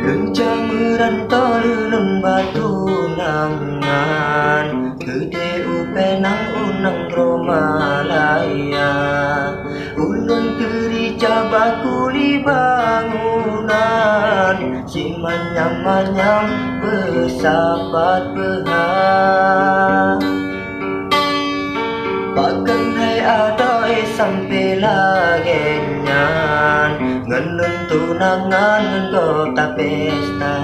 Lencameran tolulun batu nangan gede upenang unang romalaya ulun kerja bakuli bangunan si manyam-manyam bersahabat berhak bahkan hai adoi sampai lagenyan ngenun tunangan ngenggota pesta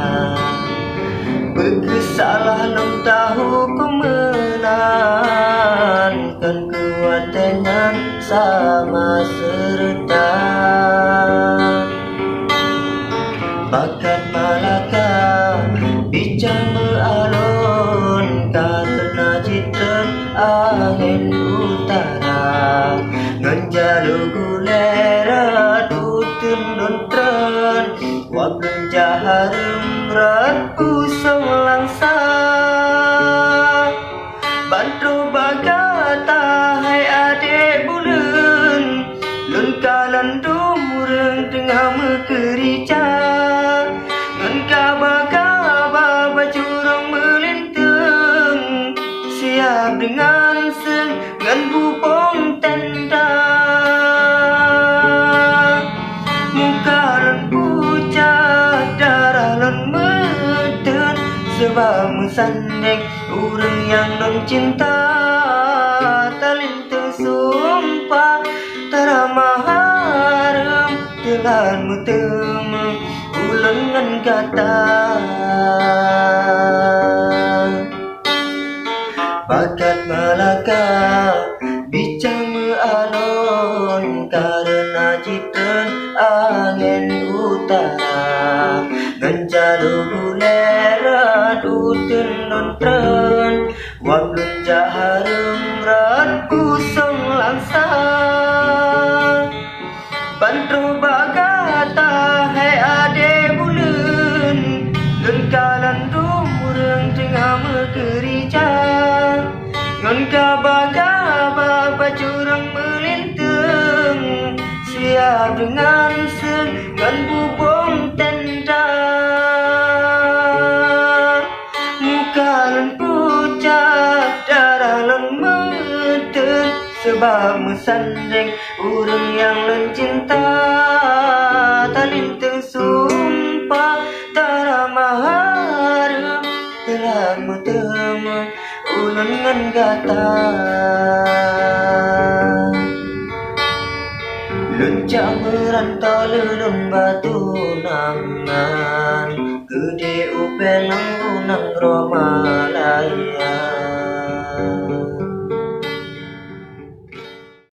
berkesalah nom tahu kemenan kan kuatengan sama serta bakat Malaka bincang beralun karena citra angin utara ngenjalu gulera tutun dontren wakil jaharum ratu selangsa bantu bagata hai adik bulan lun kalan dumureng tengah mekerja kaba bacurang melintang siap dengan seng ngan bubong tenda muka len pucat darah len meten sebab mesandeng urang yang non cinta talintang sumpah taramah harum telan mutemeng ulengan kata bakat Malaka bincang mealon karena citren angin utara ngenjalu gulera duten nontren wablun jaharum rat kusong langsa bantu bagata hai ade bulan lengkalan dumureng tengah mekerja ngon kaba-kaba bacurang melintang siap dengan seng ngan bubong tenda muka len pucat darah len meten sebab mesandeng urang yang len cinta talintang sumpah taramah harum telah mutemeng ulengan gata lencameran tolulun batu nangan gede upenang unang romalaya